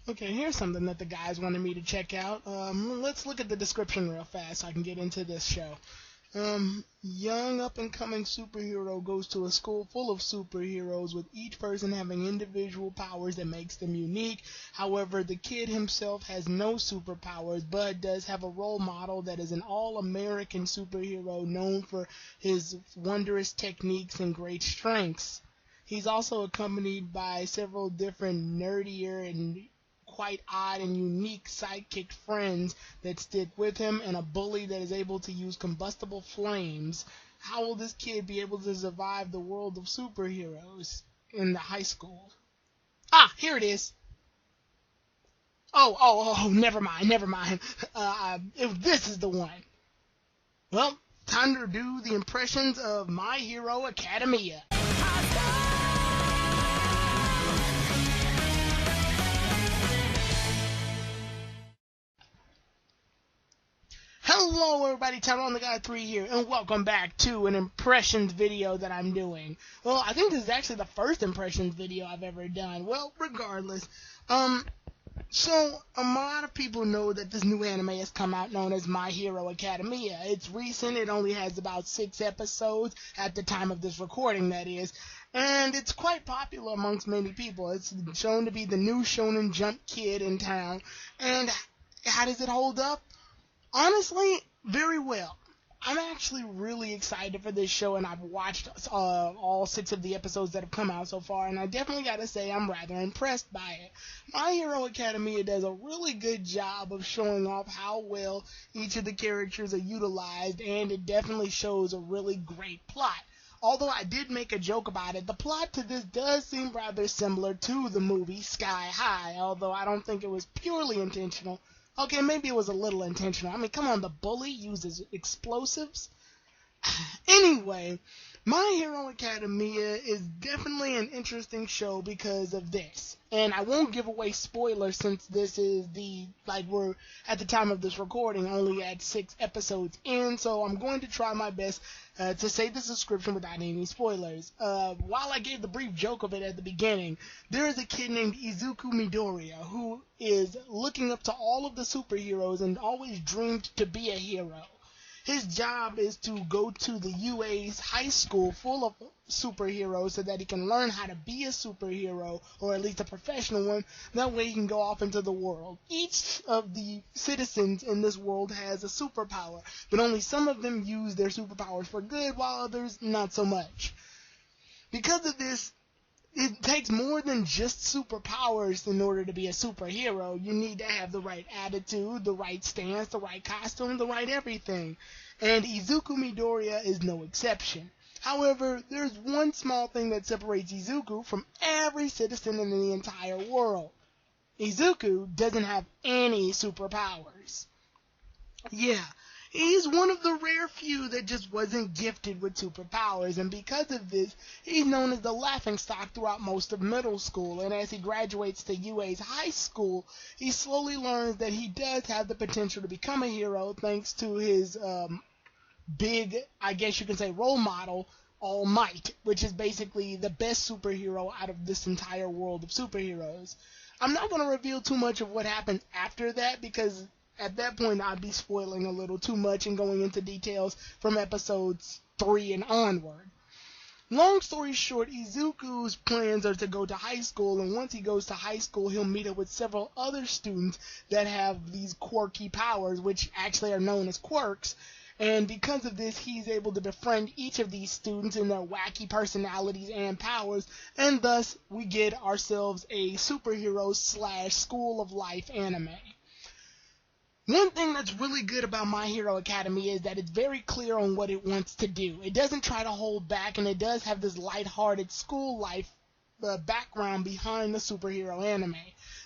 Okay, here's something that the guys wanted me to check out. Let's look at the description real fast so I can get into this show. Young up and coming superhero goes to a school full of superheroes with each person having individual powers that makes them unique. However, the kid himself has no superpowers but does have a role model that is an all-American superhero known for his wondrous techniques and great strengths. He's also accompanied by several different nerdier and quite odd and unique sidekick friends that stick with him, and a bully that is able to use combustible flames. How will this kid be able to survive the world of superheroes in the high school? Ah, here it is. Oh, never mind, never mind. If this is the one. Well, time to do the impressions of My Hero Academia. Hello everybody, Tyrone the Guy 3 here, and welcome back to an impressions video that I'm doing. Well, I think this is actually the first impressions video I've ever done. Well, regardless, so a lot of people know that this new anime has come out known as My Hero Academia. It's recent, it only has about 6 episodes at the time of this recording, that is. And it's quite popular amongst many people. It's shown to be the new Shonen Jump kid in town. And how does it hold up? Honestly, very well. I'm actually really excited for this show, and I've watched all 6 of the episodes that have come out so far, and I definitely gotta say I'm rather impressed by it. My Hero Academia does a really good job of showing off how well each of the characters are utilized, and it definitely shows a really great plot. Although I did make a joke about it, the plot to this does seem rather similar to the movie Sky High, although I don't think it was purely intentional. Okay, maybe it was a little intentional. I mean, come on, the bully uses explosives. Anyway, My Hero Academia is definitely an interesting show because of this. And I won't give away spoilers since this is we're at the time of this recording only at 6 episodes in, so I'm going to try my best to say this description without any spoilers. While I gave the brief joke of it at the beginning, there is a kid named Izuku Midoriya who is looking up to all of the superheroes and always dreamed to be a hero. His job is to go to the UA's high school full of superheroes so that he can learn how to be a superhero, or at least a professional one. That way he can go off into the world. Each of the citizens in this world has a superpower, but only some of them use their superpowers for good, while others not so much. Because of this, it takes more than just superpowers in order to be a superhero. You need to have the right attitude, the right stance, the right costume, the right everything. And Izuku Midoriya is no exception. However, there's one small thing that separates Izuku from every citizen in the entire world. Izuku doesn't have any superpowers. Yeah, he's one of the rare few that just wasn't gifted with superpowers, and because of this, he's known as the laughingstock throughout most of middle school, and as he graduates to UA's high school, he slowly learns that he does have the potential to become a hero thanks to his big, I guess you can say, role model, All Might, which is basically the best superhero out of this entire world of superheroes. I'm not going to reveal too much of what happens after that because at that point I'd be spoiling a little too much and going into details from episodes 3 and onward. Long story short, Izuku's plans are to go to high school, and once he goes to high school, he'll meet up with several other students that have these quirky powers, which actually are known as quirks. And because of this, he's able to befriend each of these students and their wacky personalities and powers, and thus we get ourselves a superhero / school of life anime. One thing that's really good about My Hero Academia is that it's very clear on what it wants to do. It doesn't try to hold back, and it does have this lighthearted school life background behind the superhero anime.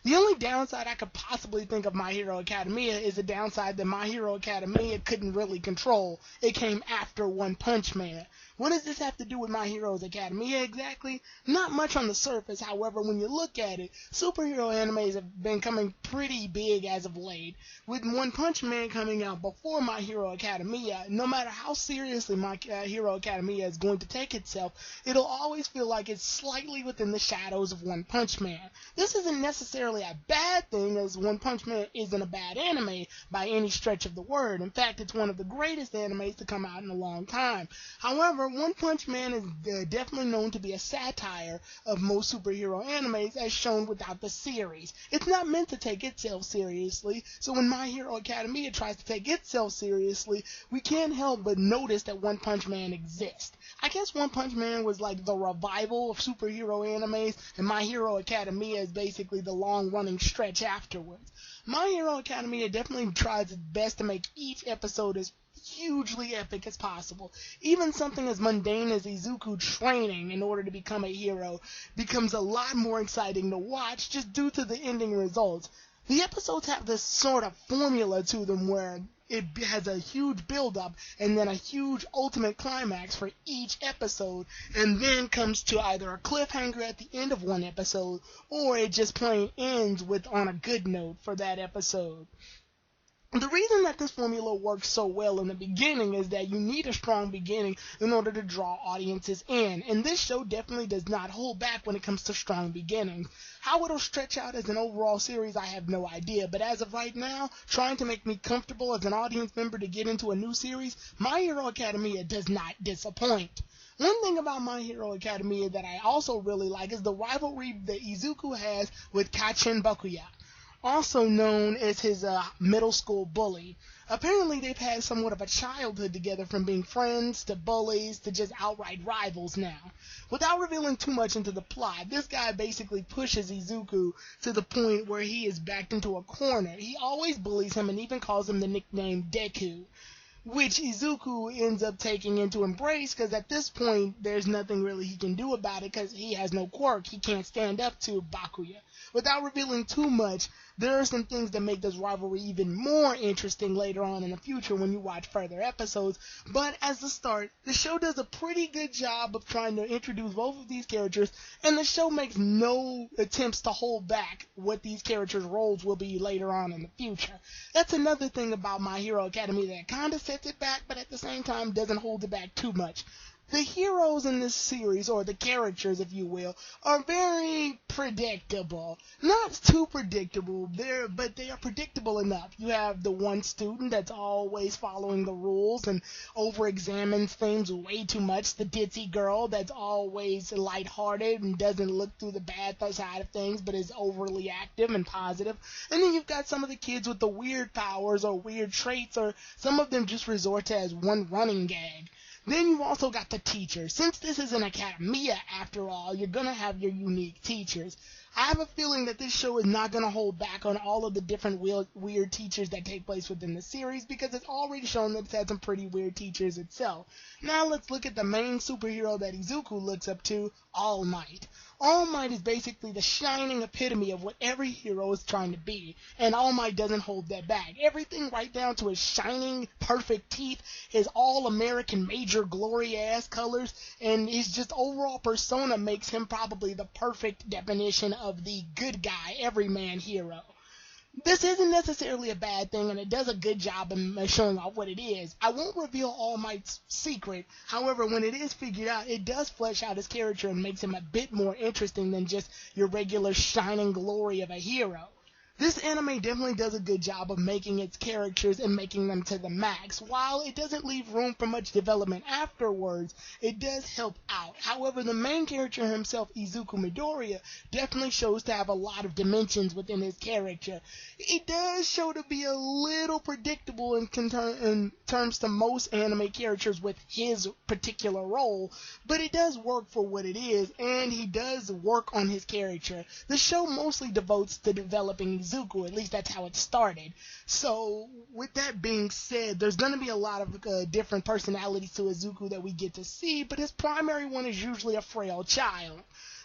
The only downside I could possibly think of My Hero Academia is the downside that My Hero Academia couldn't really control. It came after One Punch Man. What does this have to do with My Hero Academia exactly? Not much on the surface, however, when you look at it, superhero animes have been coming pretty big as of late. With One Punch Man coming out before My Hero Academia, no matter how seriously My Hero Academia is going to take itself, it'll always feel like it's slightly within the shadows of One Punch Man. This isn't necessarily necessarily a bad thing, as One Punch Man isn't a bad anime by any stretch of the word. In fact, it's one of the greatest animes to come out in a long time. However, One Punch Man is definitely known to be a satire of most superhero animes, as shown without the series. It's not meant to take itself seriously, so when My Hero Academia tries to take itself seriously, we can't help but notice that One Punch Man exists. I guess One Punch Man was like the revival of superhero animes, and My Hero Academia is basically the long-running stretch afterwards. My Hero Academia definitely tries its best to make each episode as hugely epic as possible. Even something as mundane as Izuku training in order to become a hero becomes a lot more exciting to watch just due to the ending results. The episodes have this sort of formula to them where it has a huge build-up and then a huge ultimate climax for each episode, and then comes to either a cliffhanger at the end of one episode, or it just plain ends on a good note for that episode. The reason that this formula works so well in the beginning is that you need a strong beginning in order to draw audiences in, and this show definitely does not hold back when it comes to strong beginnings. How it'll stretch out as an overall series, I have no idea, but as of right now, trying to make me comfortable as an audience member to get into a new series, My Hero Academia does not disappoint. One thing about My Hero Academia that I also really like is the rivalry that Izuku has with Kacchin Bakuya, also known as his middle school bully. Apparently they've had somewhat of a childhood together, from being friends to bullies to just outright rivals now. Without revealing too much into the plot, this guy basically pushes Izuku to the point where he is backed into a corner. He always bullies him and even calls him the nickname Deku, which Izuku ends up taking into embrace, because at this point there's nothing really he can do about it because he has no quirk. He can't stand up to Bakuya. Without revealing too much, there are some things that make this rivalry even more interesting later on in the future when you watch further episodes, but as a start, the show does a pretty good job of trying to introduce both of these characters, and the show makes no attempts to hold back what these characters' roles will be later on in the future. That's another thing about My Hero Academia that kind of sets it back, but at the same time doesn't hold it back too much. The heroes in this series, or the characters if you will, are very predictable. Not too predictable, but they are predictable enough. You have the one student that's always following the rules and over-examines things way too much. The ditzy girl that's always lighthearted and doesn't look through the bad side of things but is overly active and positive. And then you've got some of the kids with the weird powers or weird traits, or some of them just resort to as one running gag. Then you've also got the teachers. Since this is an academia, after all, you're going to have your unique teachers. I have a feeling that this show is not going to hold back on all of the different weird teachers that take place within the series, because it's already shown that it's had some pretty weird teachers itself. Now let's look at the main superhero that Izuku looks up to, All Might. All Might is basically the shining epitome of what every hero is trying to be, and All Might doesn't hold that back. Everything right down to his shining, perfect teeth, his all-American major glory-ass colors, and his just overall persona makes him probably the perfect definition of the good guy, everyman hero. This isn't necessarily a bad thing, and it does a good job of showing off what it is. I won't reveal All Might's secret. However, when it is figured out, it does flesh out his character and makes him a bit more interesting than just your regular shining glory of a hero. This anime definitely does a good job of making its characters and making them to the max. While it doesn't leave room for much development afterwards, it does help out. However, the main character himself, Izuku Midoriya, definitely shows to have a lot of dimensions within his character. It does show to be a little predictable in terms to most anime characters with his particular role, but it does work for what it is, and he does work on his character. The show mostly devotes to developing Izuku, at least that's how it started. So, with that being said, there's going to be a lot of different personalities to Izuku that we get to see, but his primary one is usually a frail child.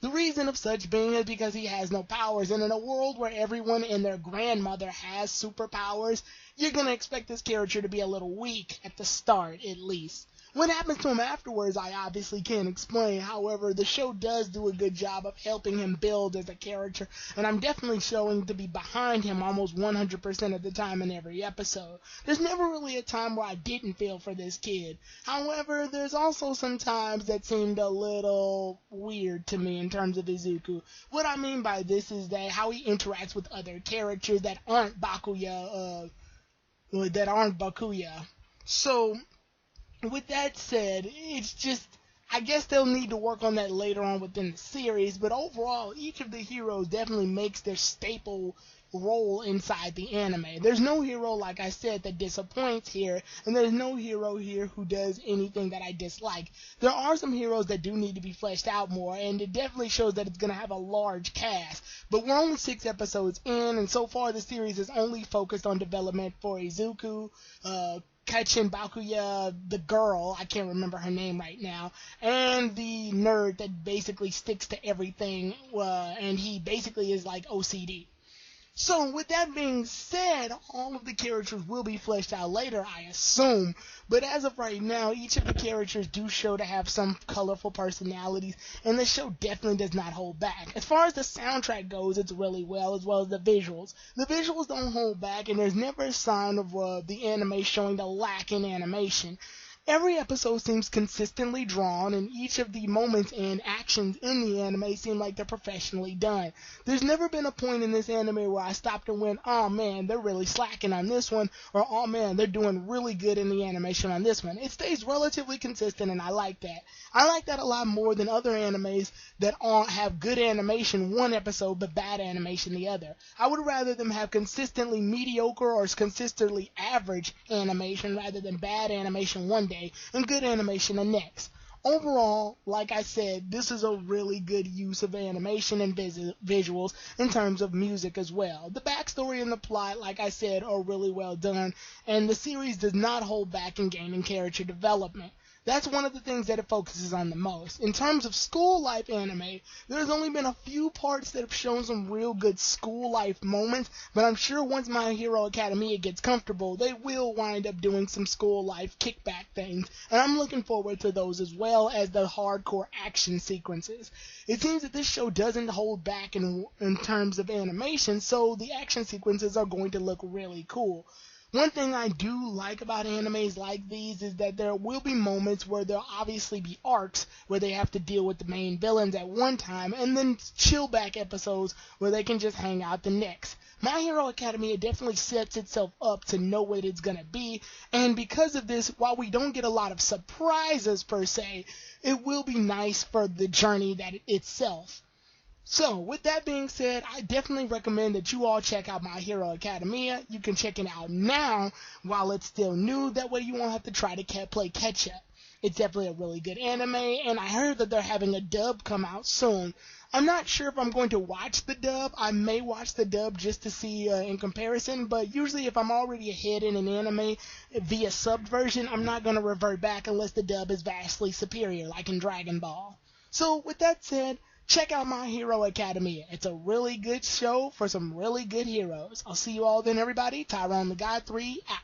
The reason of such being is because he has no powers, and in a world where everyone and their grandmother has superpowers, you're going to expect this character to be a little weak at the start, at least. What happens to him afterwards, I obviously can't explain. However, the show does do a good job of helping him build as a character, and I'm definitely showing to be behind him almost 100% of the time in every episode. There's never really a time where I didn't feel for this kid. However, there's also some times that seemed a little weird to me in terms of Izuku. What I mean by this is that how he interacts with other characters that aren't Bakuya, So, with that said, it's just, I guess they'll need to work on that later on within the series, but overall, each of the heroes definitely makes their staple role inside the anime. There's no hero, like I said, that disappoints here, and there's no hero here who does anything that I dislike. There are some heroes that do need to be fleshed out more, and it definitely shows that it's going to have a large cast, but we're only 6 episodes in, and so far the series is only focused on development for Izuku, Kacchin Bakuya, the girl, I can't remember her name right now, and the nerd that basically sticks to everything, and he basically is like OCD. So, with that being said, all of the characters will be fleshed out later, I assume. But as of right now, each of the characters do show to have some colorful personalities, and the show definitely does not hold back. As far as the soundtrack goes, it's really well, as well as the visuals. The visuals don't hold back, and there's never a sign of the anime showing the lack in animation. Every episode seems consistently drawn, and each of the moments and actions in the anime seem like they're professionally done. There's never been a point in this anime where I stopped and went, oh man, they're really slacking on this one, or oh man, they're doing really good in the animation on this one. It stays relatively consistent, and I like that. I like that a lot more than other animes that have good animation one episode but bad animation the other. I would rather them have consistently mediocre or consistently average animation rather than bad animation one day and good animation the next. Overall, like I said, this is a really good use of animation and visuals in terms of music as well. The backstory and the plot, like I said, are really well done, and the series does not hold back in gaining character development. That's one of the things that it focuses on the most. In terms of school life anime, there's only been a few parts that have shown some real good school life moments, but I'm sure once My Hero Academia gets comfortable, they will wind up doing some school life kickback things, and I'm looking forward to those as well as the hardcore action sequences. It seems that this show doesn't hold back in terms of animation, so the action sequences are going to look really cool. One thing I do like about animes like these is that there will be moments where there'll obviously be arcs where they have to deal with the main villains at one time, and then chill back episodes where they can just hang out the next. My Hero Academia definitely sets itself up to know what it's going to be, and because of this, while we don't get a lot of surprises per se, it will be nice for the journey that itself. So, with that being said, I definitely recommend that you all check out My Hero Academia. You can check it out now while it's still new. That way you won't have to try to play catch-up. It's definitely a really good anime, and I heard that they're having a dub come out soon. I'm not sure if I'm going to watch the dub. I may watch the dub just to see in comparison, but usually if I'm already ahead in an anime via subbed version, I'm not going to revert back unless the dub is vastly superior, like in Dragon Ball. So, with that said, check out My Hero Academia. It's a really good show for some really good heroes. I'll see you all then, everybody. Tyrone the God 3 out.